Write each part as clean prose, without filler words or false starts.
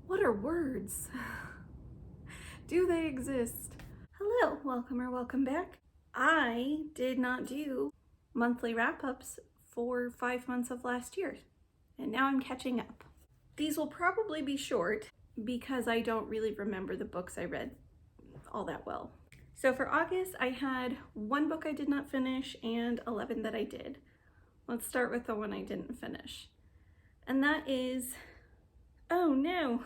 What are words? Do they exist? Hello, welcome or welcome back. I did not do monthly wrap-ups for 5 months of last year, and now I'm catching up. These will probably be short because I don't really remember the books I read all that well. So for August, I had 1 book I did not finish and 11 that I did. Let's start with the one I didn't finish. And that is, oh no,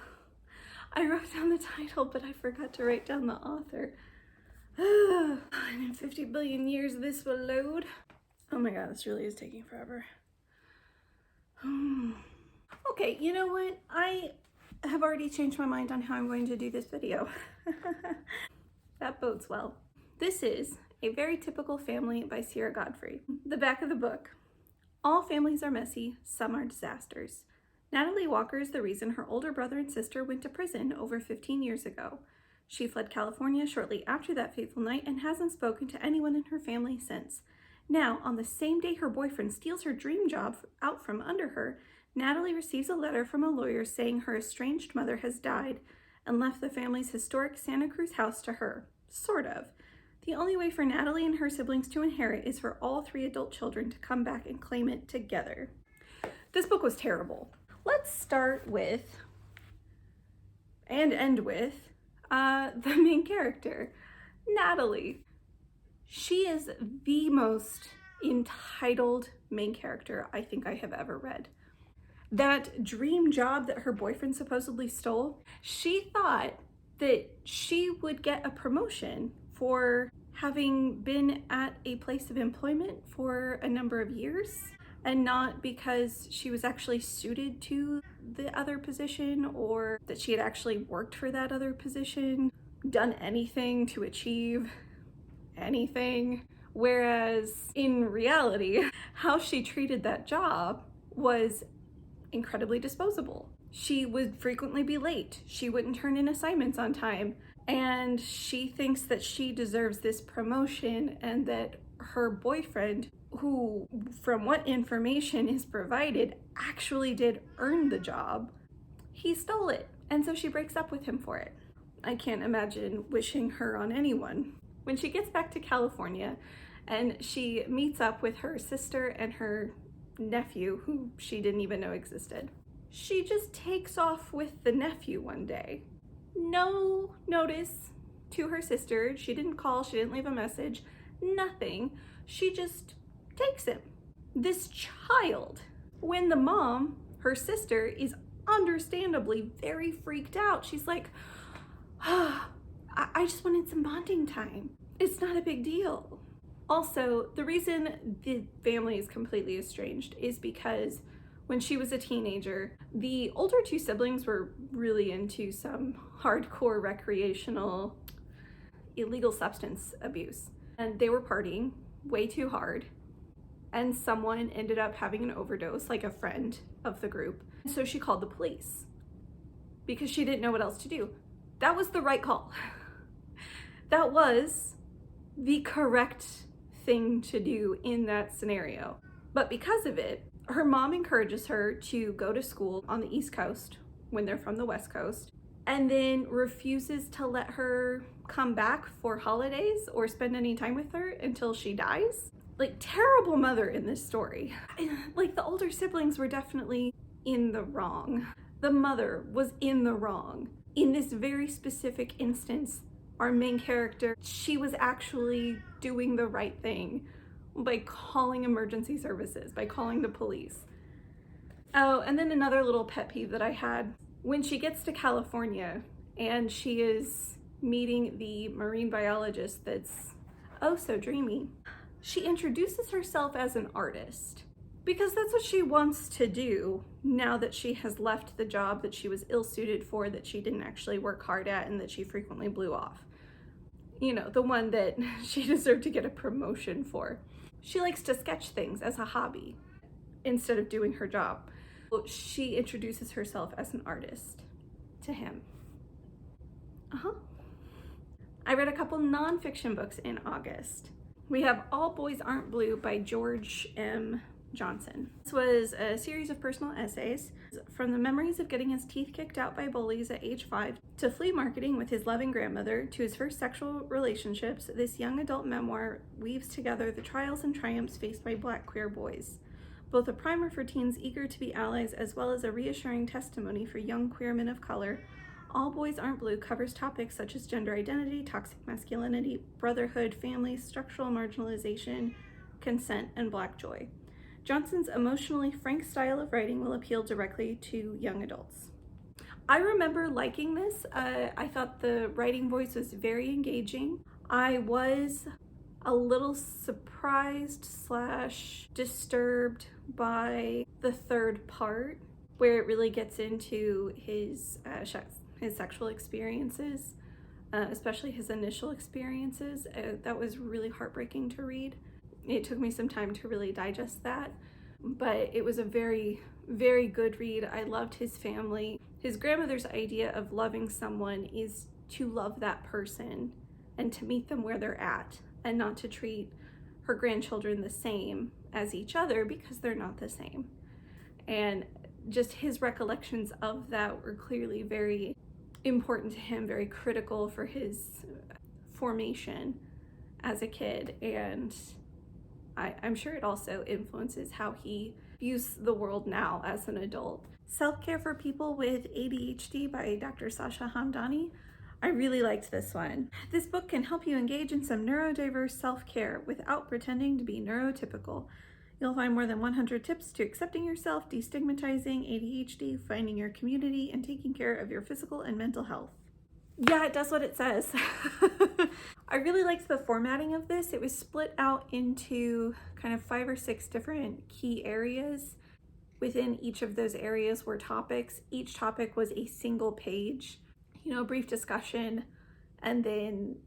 I wrote down the title, but I forgot to write down the author. And in 50 billion years, this will load. Oh my God, this really is taking forever. Okay, you know what? I have already changed my mind on how I'm going to do this video. That bodes well. This is A Very Typical Family by Sierra Godfrey. The back of the book. All families are messy, some are disasters. Natalie Walker is the reason her older brother and sister went to prison over 15 years ago. She fled California shortly after that fateful night and hasn't spoken to anyone in her family since. Now, on the same day her boyfriend steals her dream job out from under her, Natalie receives a letter from a lawyer saying her estranged mother has died and left the family's historic Santa Cruz house to her. Sort of. The only way for Natalie and her siblings to inherit is for all 3 adult children to come back and claim it together. This book was terrible. Let's start with, and end with, the main character, Natalie. She is the most entitled main character I think I have ever read. That dream job that her boyfriend supposedly stole, she thought that she would get a promotion for having been at a place of employment for a number of years, and not because she was actually suited to the other position or that she had actually worked for that other position, done anything to achieve anything. Whereas in reality, how she treated that job was incredibly disposable. She would frequently be late. She wouldn't turn in assignments on time. And she thinks that she deserves this promotion and that her boyfriend, who, from what information is provided, actually did earn the job, he stole it. And so she breaks up with him for it. I can't imagine wishing her on anyone. When she gets back to California and she meets up with her sister and her nephew, who she didn't even know existed, she just takes off with the nephew one day. No notice to her sister. She didn't call, she didn't leave a message, nothing. She just takes him. This child, when the mom, her sister, is understandably very freaked out. She's like, I just wanted some bonding time. It's not a big deal. Also, the reason the family is completely estranged is because when she was a teenager, the older 2 siblings were really into some hardcore recreational illegal substance abuse. And they were partying way too hard. And someone ended up having an overdose, like a friend of the group. So she called the police because she didn't know what else to do. That was the right call. That was the correct thing to do in that scenario. But because of it, her mom encourages her to go to school on the East Coast when they're from the West Coast, and then refuses to let her come back for holidays or spend any time with her until she dies. Like, terrible mother in this story. Like, the older siblings were definitely in the wrong. The mother was in the wrong. In this very specific instance, our main character, she was actually doing the right thing by calling emergency services, by calling the police. Oh, and then another little pet peeve that I had, when she gets to California and she is meeting the marine biologist that's oh so dreamy, she introduces herself as an artist because that's what she wants to do now that she has left the job that she was ill-suited for, that she didn't actually work hard at, and that she frequently blew off. You know, the one that she deserved to get a promotion for. She likes to sketch things as a hobby instead of doing her job. She introduces herself as an artist to him. I read a couple nonfiction books in August. We have All Boys Aren't Blue by George M. Johnson. This was a series of personal essays, from the memories of getting his teeth kicked out by bullies at age 5 to flea marketing with his loving grandmother to his first sexual relationships. This young adult memoir weaves together the trials and triumphs faced by Black queer boys. Both a primer for teens eager to be allies as well as a reassuring testimony for young queer men of color, All Boys Aren't Blue covers topics such as gender identity, toxic masculinity, brotherhood, family, structural marginalization, consent, and Black joy. Johnson's emotionally frank style of writing will appeal directly to young adults. I remember liking this. I thought the writing voice was very engaging. I was a little surprised / disturbed by the third part, where it really gets into his sexual experiences, especially his initial experiences. That was really heartbreaking to read. It took me some time to really digest that, but it was a very, very good read. I loved his family. His grandmother's idea of loving someone is to love that person and to meet them where they're at, and not to treat her grandchildren the same as each other because they're not the same. And just his recollections of that were clearly very important to him, very critical for his formation as a kid. And I'm sure it also influences how he views the world now as an adult. Self-Care for People with ADHD by Dr. Sasha Hamdani. I really liked this one. This book can help you engage in some neurodiverse self-care without pretending to be neurotypical. You'll find more than 100 tips to accepting yourself, destigmatizing ADHD, finding your community, and taking care of your physical and mental health. Yeah, it does what it says. I really liked the formatting of this. It was split out into kind of 5 or 6 different key areas. Within each of those areas were topics. Each topic was a single page, brief discussion, and then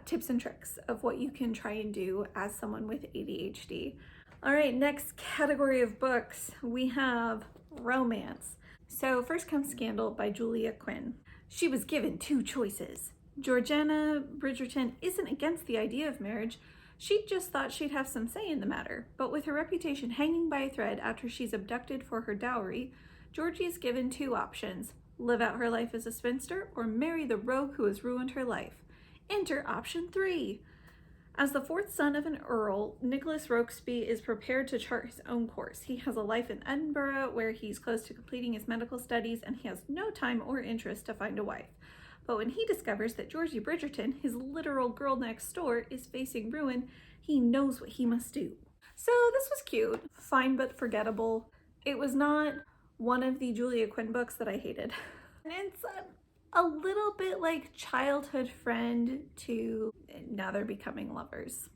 tips and tricks of what you can try and do as someone with ADHD. All right, next category of books, we have romance. So first comes Scandal by Julia Quinn. She was given 2 choices. Georgiana Bridgerton isn't against the idea of marriage. She just thought she'd have some say in the matter. But with her reputation hanging by a thread after she's abducted for her dowry, Georgie is given 2 options: live out her life as a spinster or marry the rogue who has ruined her life. Enter option 3. As the 4th son of an earl, Nicholas Rokesby is prepared to chart his own course. He has a life in Edinburgh where he's close to completing his medical studies, and he has no time or interest to find a wife. But when he discovers that Georgie Bridgerton, his literal girl next door, is facing ruin, he knows what he must do. So this was cute, fine but forgettable. It was not one of the Julia Quinn books that I hated. And it's a little bit like childhood friend to now they're becoming lovers.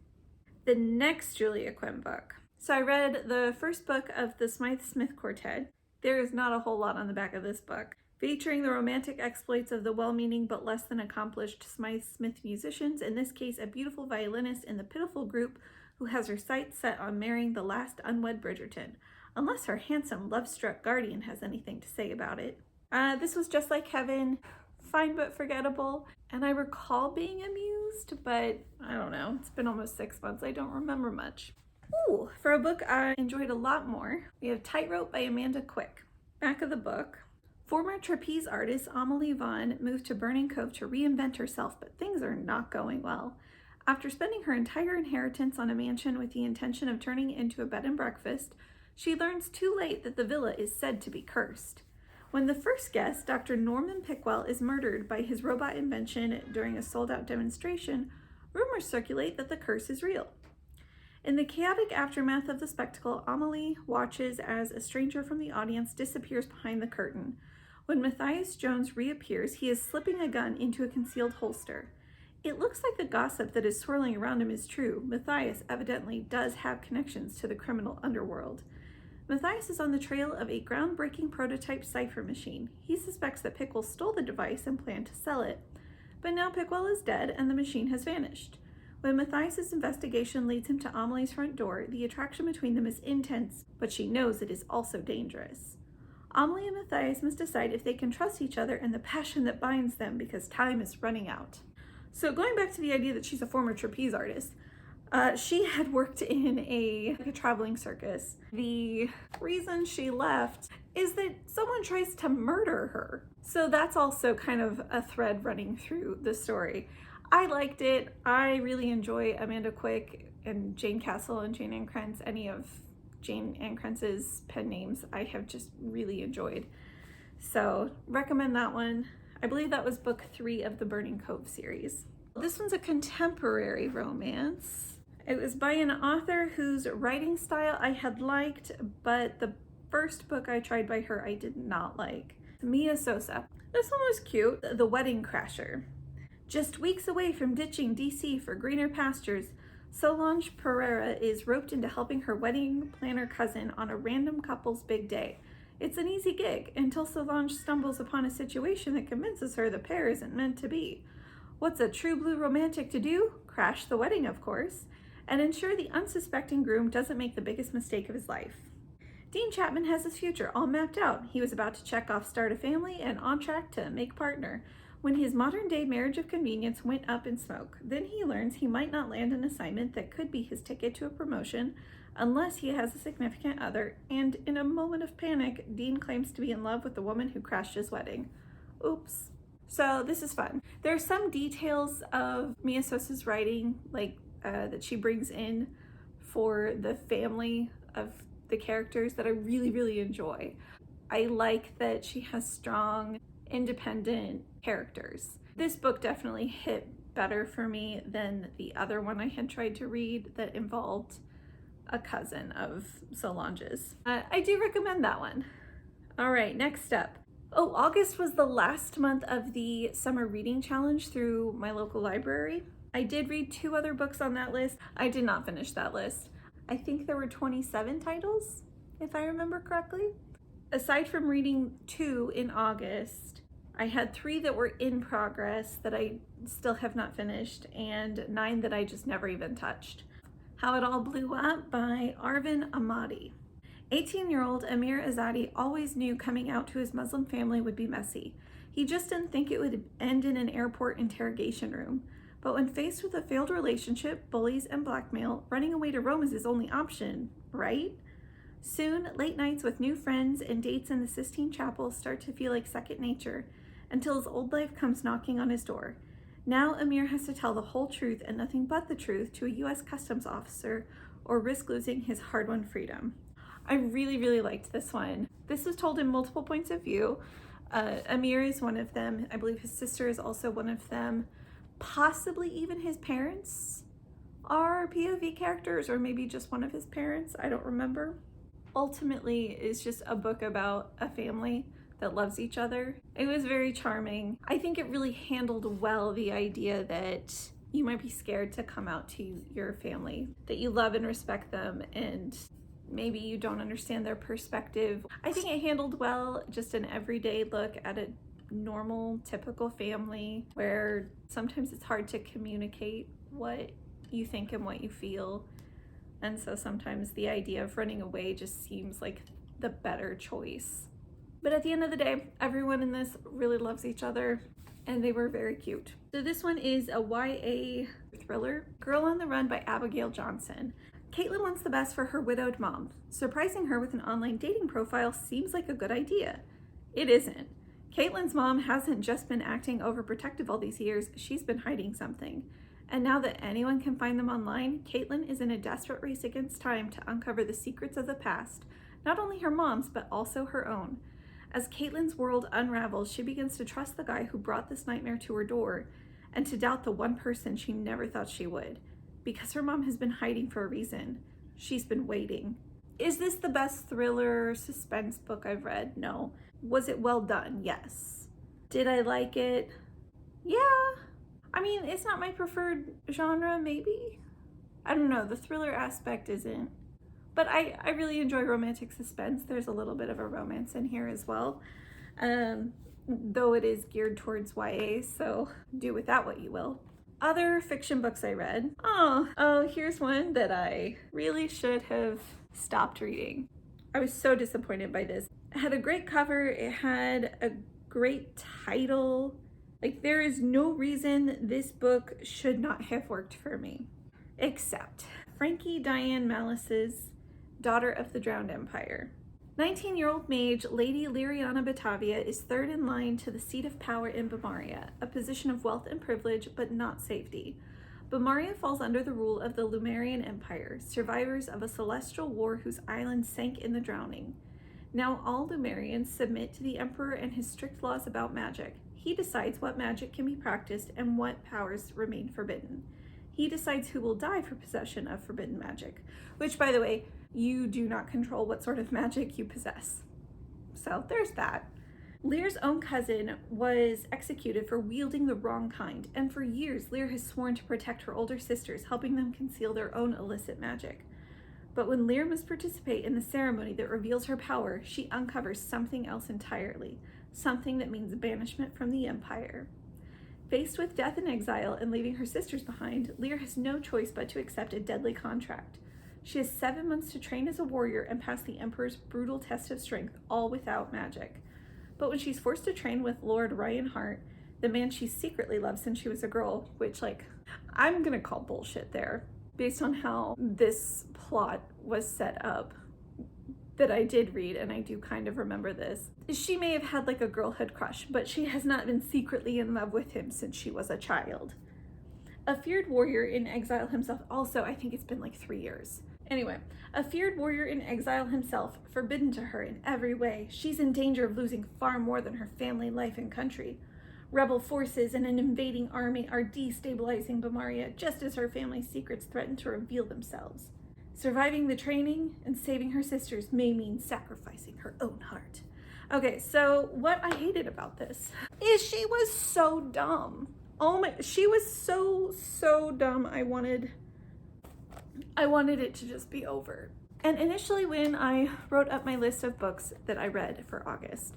The next Julia Quinn book. So I read the first book of the Smythe-Smith quartet. There is not a whole lot on the back of this book. Featuring the romantic exploits of the well-meaning but less than accomplished Smythe-Smith musicians, in this case a beautiful violinist in the pitiful group who has her sights set on marrying the last unwed Bridgerton, unless her handsome love-struck guardian has anything to say about it. This was just like Heaven, fine but forgettable, and I recall being amused, but I don't know, it's been almost 6 months, I don't remember much. Ooh, for a book I enjoyed a lot more, we have Tightrope by Amanda Quick. Back of the book. Former trapeze artist Amelie Vaughn moved to Burning Cove to reinvent herself, but things are not going well. After spending her entire inheritance on a mansion with the intention of turning it into a bed and breakfast, she learns too late that the villa is said to be cursed. When the first guest, Dr. Norman Pickwell, is murdered by his robot invention during a sold-out demonstration, rumors circulate that the curse is real. In the chaotic aftermath of the spectacle, Amelie watches as a stranger from the audience disappears behind the curtain. When Matthias Jones reappears, he is slipping a gun into a concealed holster. It looks like the gossip that is swirling around him is true. Matthias evidently does have connections to the criminal underworld. Matthias is on the trail of a groundbreaking prototype cipher machine. He suspects that Pickwell stole the device and planned to sell it. But now Pickwell is dead and the machine has vanished. When Matthias's investigation leads him to Amelie's front door, the attraction between them is intense, but she knows it is also dangerous. Amelie and Matthias must decide if they can trust each other and the passion that binds them because time is running out. So going back to the idea that she's a former trapeze artist, She had worked in a traveling circus. The reason she left is that someone tries to murder her. So that's also kind of a thread running through the story. I liked it. I really enjoy Amanda Quick and Jane Castle and Jane Ann Krentz. Any of Jane Ann Krentz's pen names I have just really enjoyed. So recommend that one. I believe that was book 3 of the Burning Cove series. This one's a contemporary romance. It was by an author whose writing style I had liked, but the first book I tried by her I did not like. Mia Sosa. This one was cute. The Wedding Crasher. Just weeks away from ditching DC for greener pastures, Solange Pereira is roped into helping her wedding planner cousin on a random couple's big day. It's an easy gig until Solange stumbles upon a situation that convinces her the pair isn't meant to be. What's a true blue romantic to do? Crash the wedding, of course, and ensure the unsuspecting groom doesn't make the biggest mistake of his life. Dean Chapman has his future all mapped out. He was about to check off start a family and on track to make partner when his modern-day marriage of convenience went up in smoke. Then he learns he might not land an assignment that could be his ticket to a promotion unless he has a significant other, and in a moment of panic, Dean claims to be in love with the woman who crashed his wedding. Oops. So this is fun. There are some details of Mia Sosa's writing, like that she brings in for the family of the characters that I really, really enjoy. I like that she has strong, independent characters. This book definitely hit better for me than the other one I had tried to read that involved a cousin of Solange's. I do recommend that one. All right, next up. Oh, August was the last month of the summer reading challenge through my local library. I did read 2 other books on that list. I did not finish that list. I think there were 27 titles, if I remember correctly. Aside from reading 2 in August, I had 3 that were in progress that I still have not finished, and 9 that I just never even touched. How It All Blew Up by Arvin Ahmadi. 18-year-old Amir Azadi always knew coming out to his Muslim family would be messy. He just didn't think it would end in an airport interrogation room. But when faced with a failed relationship, bullies, and blackmail, running away to Rome is his only option, right? Soon, late nights with new friends and dates in the Sistine Chapel start to feel like second nature, until his old life comes knocking on his door. Now Amir has to tell the whole truth and nothing but the truth to a U.S. Customs officer or risk losing his hard-won freedom. I really, really liked this one. This was told in multiple points of view. Amir is one of them. I believe his sister is also one of them. Possibly even his parents are POV characters, or maybe just one of his parents. I don't remember. Ultimately, it's just a book about a family that loves each other. It was very charming. I think it really handled well the idea that you might be scared to come out to your family, that you love and respect them, and maybe you don't understand their perspective. I think it handled well just an everyday look at a normal, typical family where sometimes it's hard to communicate what you think and what you feel. And so sometimes the idea of running away just seems like the better choice. But at the end of the day, everyone in this really loves each other, and they were very cute. So this one is a YA thriller, Girl on the Run by Abigail Johnson. Caitlin wants the best for her widowed mom. Surprising her with an online dating profile seems like a good idea. It isn't. Caitlin's mom hasn't just been acting overprotective all these years, she's been hiding something. And now that anyone can find them online, Caitlin is in a desperate race against time to uncover the secrets of the past, not only her mom's, but also her own. As Caitlin's world unravels, she begins to trust the guy who brought this nightmare to her door, and to doubt the one person she never thought she would. Because her mom has been hiding for a reason. She's been waiting. Is this the best thriller suspense book I've read? No. Was it well done? Yes. Did I like it? Yeah. I mean, it's not my preferred genre, maybe? I don't know, the thriller aspect isn't. But I really enjoy romantic suspense. There's a little bit of a romance in here as well. Though it is geared towards YA, so do with that what you will. Other fiction books I read. Oh, here's one that I really should have stopped reading. I was so disappointed by this. It had a great cover, it had a great title. Like, there is no reason this book should not have worked for me. except Frankie Diane Mallis's Daughter of the Drowned Empire. 19-year-old mage Lady Liriana Batavia is third in line to the seat of power in Bamaria, a position of wealth and privilege, but not safety. Bamaria falls under the rule of the Lumerian Empire, survivors of a celestial war whose island sank in the drowning. Now all Lumerians submit to the Emperor and his strict laws about magic. He decides what magic can be practiced and what powers remain forbidden. He decides who will die for possession of forbidden magic, which, by the way, you do not control what sort of magic you possess. So there's that. Lear's own cousin was executed for wielding the wrong kind, and for years Lear has sworn to protect her older sisters, helping them conceal their own illicit magic. But when Lear must participate in the ceremony that reveals her power, she uncovers something else entirely, something that means banishment from the Empire. Faced with death and exile and leaving her sisters behind, Lear has no choice but to accept a deadly contract. She has 7 months to train as a warrior and pass the Emperor's brutal test of strength, all without magic. But when she's forced to train with Lord Ryanhart, the man she secretly loved since she was a girl, which, like, I'm gonna call bullshit there, based on how this plot was set up, that I did read, and I do kind of remember this. She may have had like a girlhood crush, but she has not been secretly in love with him since she was a child. A feared warrior in exile himself, also, I think it's been like 3 years. Anyway, a feared warrior in exile himself, forbidden to her in every way, she's in danger of losing far more than her family, life, and country. Rebel forces and an invading army are destabilizing Bamaria, just as her family's secrets threaten to reveal themselves. Surviving the training and saving her sisters may mean sacrificing her own heart. Okay, so what I hated about this is she was so dumb. Oh my, she was so dumb. I wanted it to just be over. And initially when I wrote up my list of books that I read for August,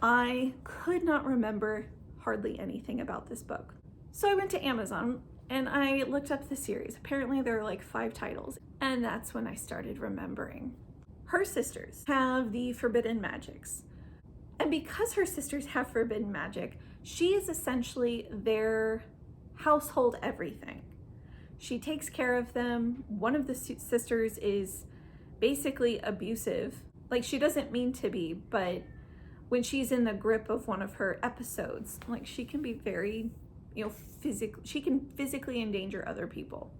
I could not remember hardly anything about this book. So I went to Amazon and I looked up the series. Apparently there are like 5 titles, and that's when I started remembering. Her sisters have the forbidden magics. And because her sisters have forbidden magic, she is essentially their household everything. She takes care of them. One of the sisters is basically abusive. Like, she doesn't mean to be, but when she's in the grip of one of her episodes, like, she can be very, she can physically endanger other people.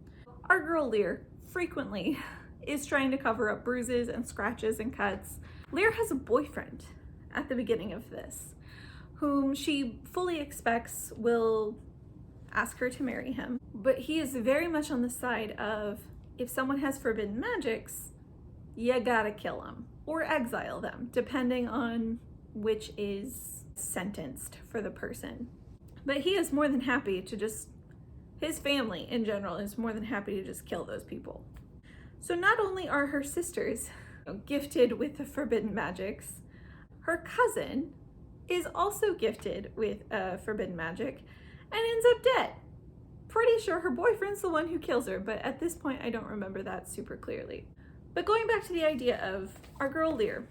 Our girl Lear frequently is trying to cover up bruises and scratches and cuts. Lear has a boyfriend at the beginning of this, whom she fully expects will ask her to marry him. But he is very much on the side of, if someone has forbidden magics, you gotta kill them or exile them, depending on which is sentenced for the person. But he is more than happy to just, his family in general is more than happy to just kill those people. So not only are her sisters gifted with the forbidden magics, her cousin is also gifted with forbidden magic and ends up dead. Pretty sure her boyfriend's the one who kills her, but at this point I don't remember that super clearly. But going back to the idea of our girl Lear,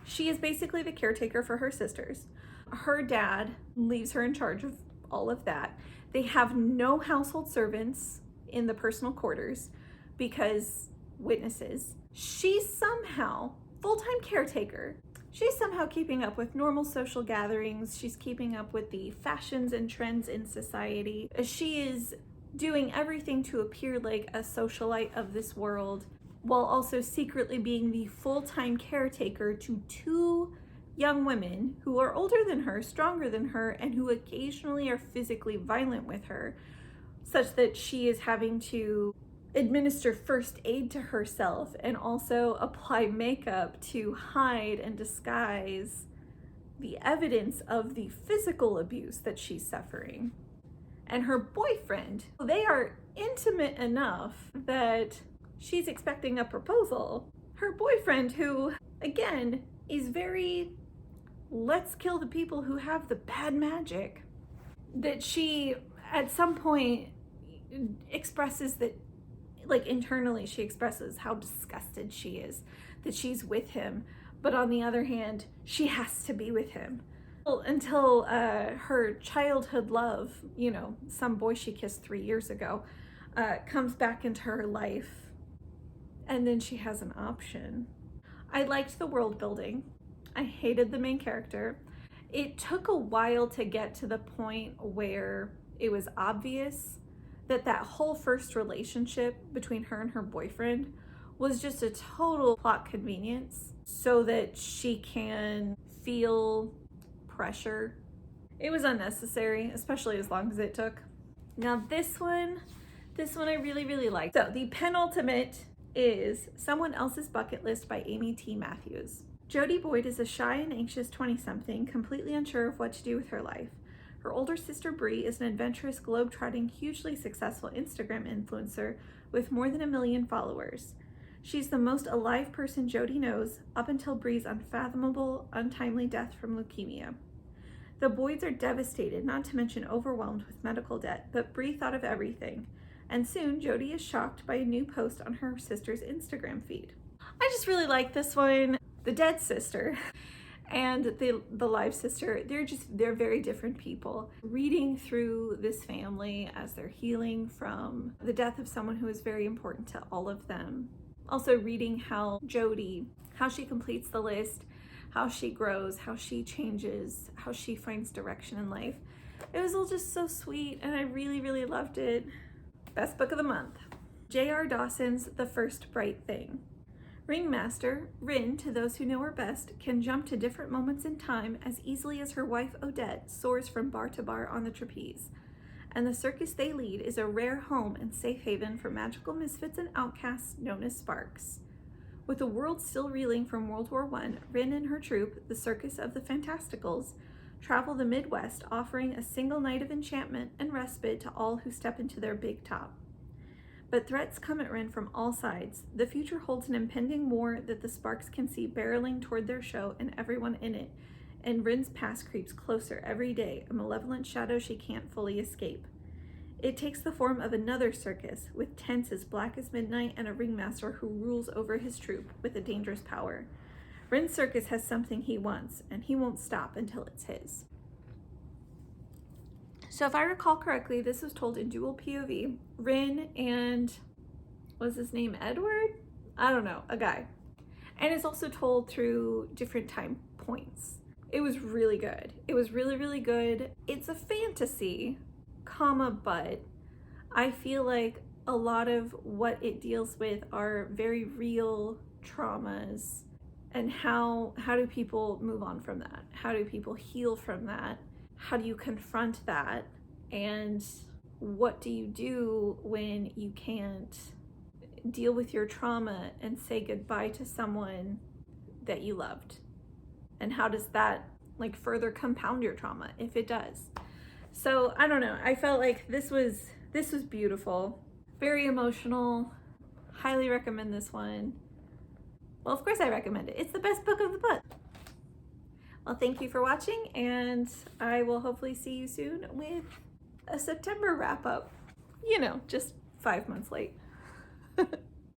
she is basically the caretaker for her sisters. Her dad leaves her in charge of all of that. They have no household servants in the personal quarters because witnesses. She's somehow full-time caretaker. She's somehow keeping up with normal social gatherings. She's keeping up with the fashions and trends in society. She is doing everything to appear like a socialite of this world, while also secretly being the full-time caretaker to 2 young women who are older than her, stronger than her, and who occasionally are physically violent with her, such that she is having to administer first aid to herself and also apply makeup to hide and disguise the evidence of the physical abuse that she's suffering. And her boyfriend, they are intimate enough that she's expecting a proposal. Her boyfriend, who again is very, let's kill the people who have the bad magic, that she at some point expresses that, like, internally she expresses how disgusted she is that she's with him, but on the other hand she has to be with him until her childhood love, some boy she kissed 3 years ago, comes back into her life, and then she has an option. I liked the world building. I hated the main character. It took a while to get to the point where it was obvious that that whole first relationship between her and her boyfriend was just a total plot convenience so that she can feel pressure. It was unnecessary, especially as long as it took. Now this one I really, really liked. So the penultimate is Someone Else's Bucket List by Amy T. Matthews. Jody Boyd is a shy and anxious 20-something, completely unsure of what to do with her life. Her older sister Bree is an adventurous, globe-trotting, hugely successful Instagram influencer with more than 1 million followers. She's the most alive person Jody knows, up until Bree's unfathomable, untimely death from leukemia. The Boyds are devastated, not to mention overwhelmed with medical debt, but Bree thought of everything. And soon, Jody is shocked by a new post on her sister's Instagram feed. I just really like this one. The dead sister and the live sister, they're very different people. Reading through this family as they're healing from the death of someone who is very important to all of them. Also reading how Jody, how she completes the list, how she grows, how she changes, how she finds direction in life. It was all just so sweet, and I really, really loved it. Best book of the month. JR Dawson's The First Bright Thing. Ringmaster, Rin, to those who know her best, can jump to different moments in time as easily as her wife Odette soars from bar to bar on the trapeze. And the circus they lead is a rare home and safe haven for magical misfits and outcasts known as Sparks. With the world still reeling from World War I, Rin and her troupe, the Circus of the Fantasticals, travel the Midwest, offering a single night of enchantment and respite to all who step into their big top. But threats come at Rin from all sides. The future holds an impending war that the Sparks can see barreling toward their show and everyone in it, and Rin's past creeps closer every day, a malevolent shadow she can't fully escape. It takes the form of another circus, with tents as black as midnight and a ringmaster who rules over his troupe with a dangerous power. Rin's circus has something he wants, and he won't stop until it's his. So if I recall correctly, this was told in dual POV. Rin and, was his name Edward? I don't know, a guy. And it's also told through different time points. It was really good. It was really, really good. It's a fantasy, but I feel like a lot of what it deals with are very real traumas, and how do people move on from that? How do people heal from that? How do you confront that? And what do you do when you can't deal with your trauma and say goodbye to someone that you loved? And how does that like further compound your trauma, if it does? So I don't know, I felt like this was beautiful, very emotional. Highly recommend this one. Well, of course I recommend it. It's the best book of the month. Well, thank you for watching, and I will hopefully see you soon with a September wrap up. You know, just 5 months late.